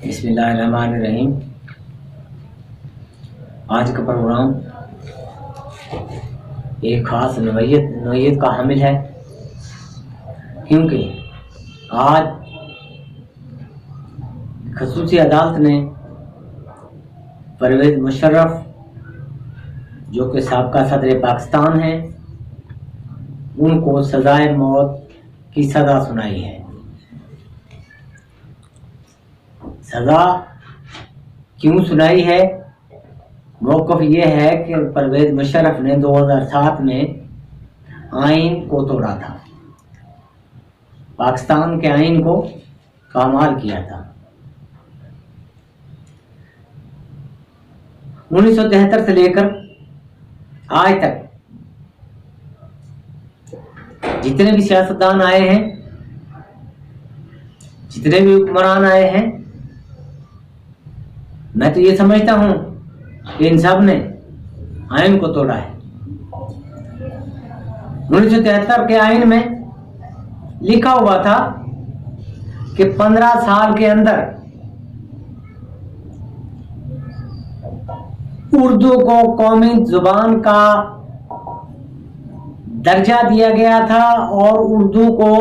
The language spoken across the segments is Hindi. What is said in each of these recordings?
बिस्मिल्लाहिर्रहमानिर्रहीम। आज का प्रोग्राम एक ख़ास नोयत का हामिल है, क्योंकि आज खसूसी अदालत ने परवेज़ मुशर्रफ, जो कि साबका सदर पाकिस्तान हैं, उनको सज़ाए मौत की सज़ा सुनाई है। सज़ा क्यों सुनाई है? मौक़िफ़ ये है कि परवेज़ मुशर्रफ ने 2007 में आइन को तोड़ा था, पाकिस्तान के आइन को पामाल किया था। 1973 से लेकर आज तक जितने भी सियासतदान आए हैं, जितने भी हुक्मरान आए हैं, मैं तो ये समझता हूं कि इन सब ने आइन को तोड़ा है। 1973 के आइन में लिखा हुआ था कि 15 साल के अंदर उर्दू को कौमी जुबान का दर्जा दिया गया था और उर्दू को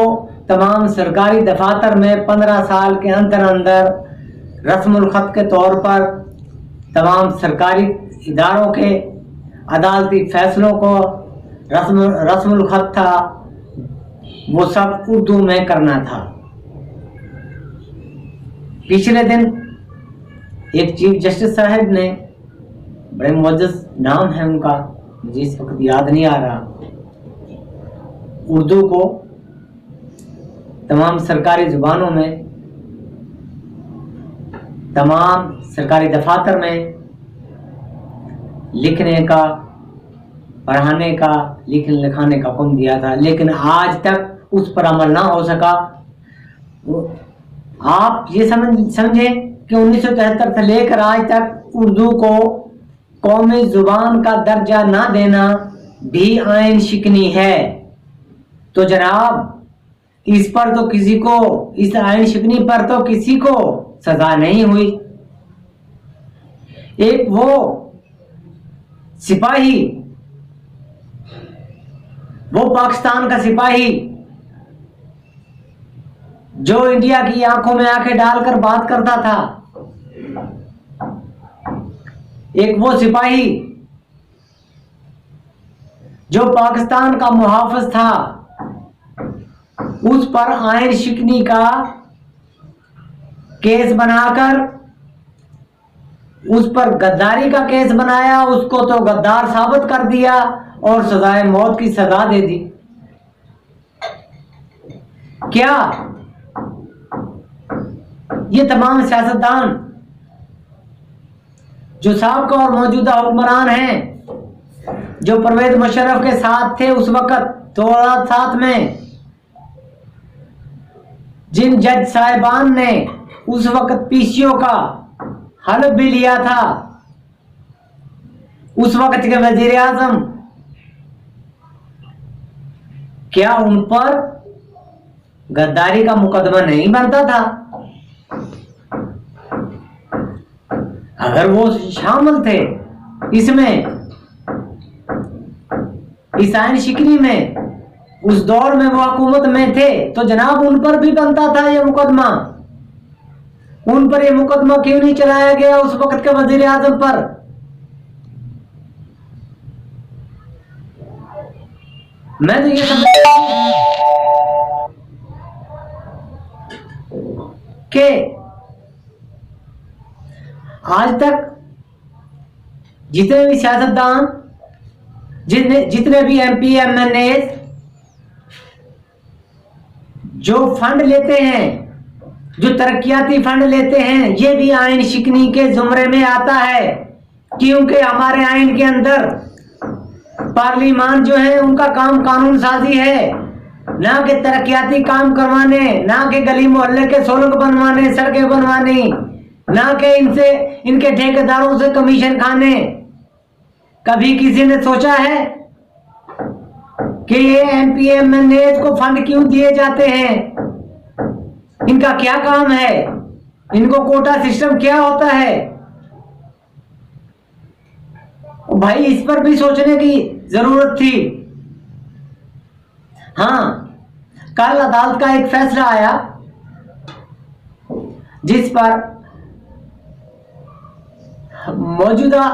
तमाम सरकारी दफातर में 15 साल के अंदर अंदर रस्मुल ख़त के तौर पर तमाम सरकारी इदारों के अदालती फैसलों को रस्मुल ख़त था, वो सब उर्दू में करना था। पिछले दिन एक चीफ जस्टिस साहब ने, बड़े मुअज़्ज़ज़ नाम है उनका, मुझे इस वक्त याद नहीं आ रहा, उर्दू को तमाम सरकारी ज़ुबानों में, तमाम सरकारी दफातर में लिखने का, पढ़ाने का, लिखने लिखाने का हुक्म दिया था, लेकिन आज तक उस पर अमल ना हो सका। आप ये समझें कि 1973 से लेकर आज तक उर्दू को कौमी जुबान का दर्जा ना देना भी आइन शिकनी है। तो जनाब, इस पर तो किसी को, इस आइन शिकनी पर तो किसी को सजा नहीं हुई। एक वो सिपाही, वो पाकिस्तान का सिपाही जो इंडिया की आंखों में आंखें डालकर बात करता था, एक वो सिपाही जो पाकिस्तान का मुहाफिज था, उस पर आइन शिकनी का केस बनाकर, उस पर गद्दारी का केस बनाया, उसको तो गद्दार साबित कर दिया और सजाए मौत की सजा दे दी। क्या ये तमाम सियासतदान जो साबिक़ा और मौजूदा हुक्मरान हैं, जो परवेज़ मुशर्रफ के साथ थे उस वक्त 2007 में, जिन जज साहिबान ने उस वक्त पीसीओ का हल्फ भी लिया था, उस वक्त के वजीर आजम, क्या उन पर गद्दारी का मुकदमा नहीं बनता था? अगर वो शामिल थे इसमें, इस आइन शिकनी में, उस दौर में वो हुकूमत में थे, तो जनाब उन पर भी बनता था ये मुकदमा। उन पर ये मुकदमा क्यों नहीं चलाया गया उस वक्त के वजीर आजम पर? मैं तो ये समझता हूं कि आज तक जितने भी सियासतदान, जितने भी MP MNA जो फंड लेते हैं, जो तरक्याती फंड लेते हैं, ये भी आइन शिकनी के जुमरे में आता है, क्योंकि हमारे आइन के अंदर पार्लियामान जो है उनका काम कानून साजी है, ना कि तरक्याती काम करवाने, ना कि गली मोहल्ले के सोलंग बनवाने, सड़कें बनवाने, ना कि इनके ठेकेदारों से कमीशन खाने। कभी किसी ने सोचा है कि ये MP MNA को फंड क्यों दिए जाते हैं? इनका क्या काम है? इनको कोटा सिस्टम क्या होता है? भाई इस पर भी सोचने की जरूरत थी। हाँ, कल अदालत का एक फैसला आया जिस पर मौजूदा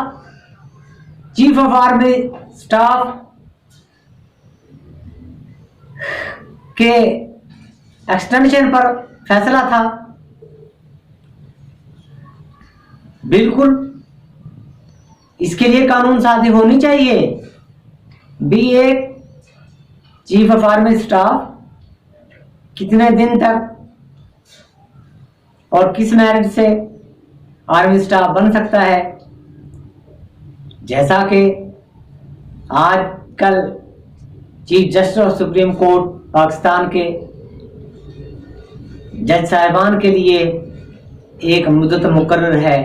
चीफ ऑफ आर्मी स्टाफ के एक्सटेंशन पर फैसला था। बिल्कुल इसके लिए कानून साजी होनी चाहिए। बी एक चीफ ऑफ आर्मी स्टाफ कितने दिन तक और किस मेरिट से आर्मी स्टाफ बन सकता है? जैसा कि आजकल chief justice of supreme court Pakistan के जज साहिबान के लिए एक मुद्दत मुकर्रर है,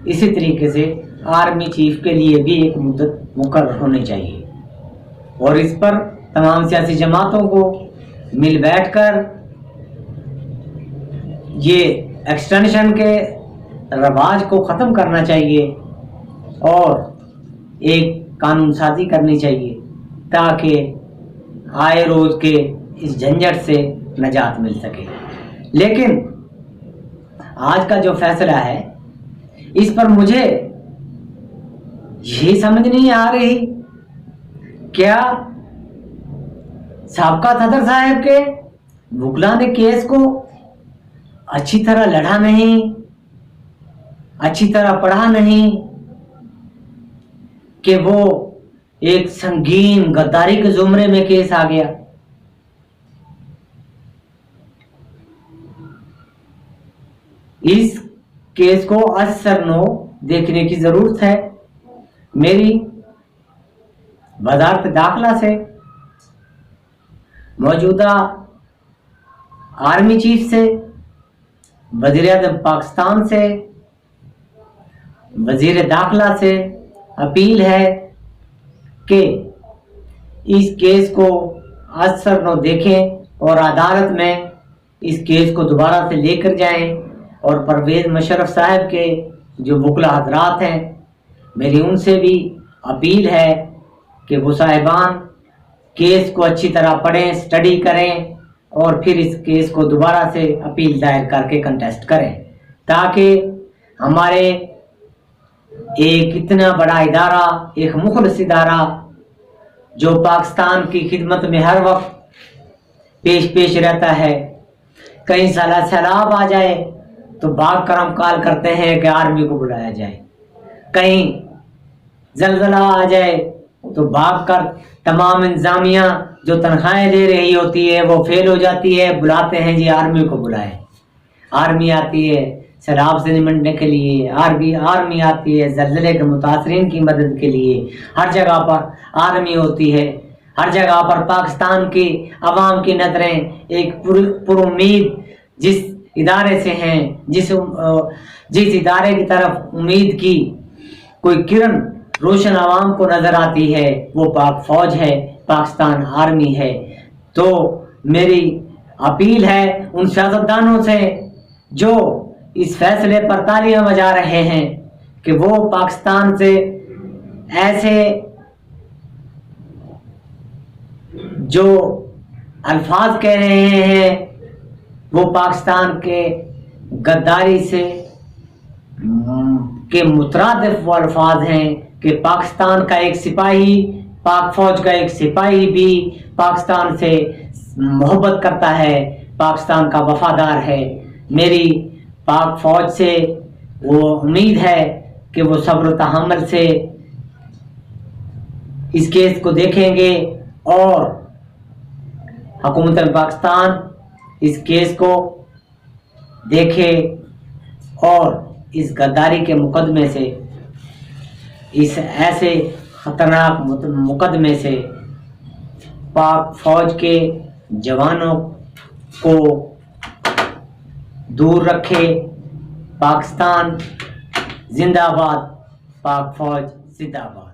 इसी तरीके से आर्मी चीफ के लिए भी एक मुद्दत मुकर्रर होनी चाहिए। और इस पर तमाम सियासी जमातों को मिल बैठकर ये एक्सटेंशन के रवाज को ख़त्म करना चाहिए और एक कानून साजी करनी चाहिए ताकि आए रोज के इस झंझट से निजात मिल सके। लेकिन आज का जो फैसला है इस पर मुझे यही समझ नहीं आ रही, क्या साबका सदर साहब के बुकला ने केस को अच्छी तरह लड़ा नहीं, अच्छी तरह पढ़ा नहीं कि वो एक संगीन गद्दारी के जुमरे में केस आ गया। इस केस को असरनो देखने की जरूरत है। मेरी वजारत दाखिला से, मौजूदा आर्मी चीफ से, वज़ीर-ए-आज़म पाकिस्तान से, वजीर दाखिला से अपील है कि इस केस को असरनो देखें और अदालत में इस केस को दोबारा से लेकर जाएं। और परवेज मुशर्रफ साहब के जो वकील हजरात हैं, मेरी उनसे भी अपील है कि वो साहिबान केस को अच्छी तरह पढ़ें, स्टडी करें और फिर इस केस को दोबारा से अपील दायर करके कंटेस्ट करें, ताकि हमारे एक इतना बड़ा इदारा, एक मुखलिस इदारा जो पाकिस्तान की खिदमत में हर वक्त पेश रहता है, कहीं सैलाब आ जाए तो बाग करम काल करते हैं कि आर्मी को बुलाया जाए, कहीं जलजला आ जाए तो भाग कर तमाम इंतजामिया जो तनख्वाहें दे रही होती है वो फेल हो जाती है, बुलाते हैं जी आर्मी को बुलाए। आर्मी आती है सैलाब से निपटने के लिए, आर्मी आती है जलजले के मुतासरीन की मदद के लिए, हर जगह पर आर्मी होती है। हर जगह पर पाकिस्तान की आवाम की नजरें एक पुरुम्मीद जिस इदारे से हैं, जिस इदारे की तरफ उम्मीद की कोई किरण रोशन आवाम को नजर आती है, वो पाक फौज है, पाकिस्तान आर्मी है। तो मेरी अपील है उन सियासतदानों से जो इस फैसले पर तालियां बजा रहे हैं कि वो पाकिस्तान से ऐसे जो अल्फाज कह रहे हैं वो पाकिस्तान के गद्दारी से के मुतरादिफ वो अल्फाज हैं कि पाकिस्तान का एक सिपाही, पाक फौज का एक सिपाही भी पाकिस्तान से मोहब्बत करता है, पाकिस्तान का वफादार है। मेरी पाक फौज से वो उम्मीद है कि वो सब्र तहम्मुल से इस केस को देखेंगे और हुकूमत पाकिस्तान इस केस को देखे और इस गद्दारी के मुकदमे से, इस ऐसे खतरनाक मुकदमे से पाक फौज के जवानों को दूर रखे। पाकिस्तान जिंदाबाद, पाक फौज जिंदाबाद।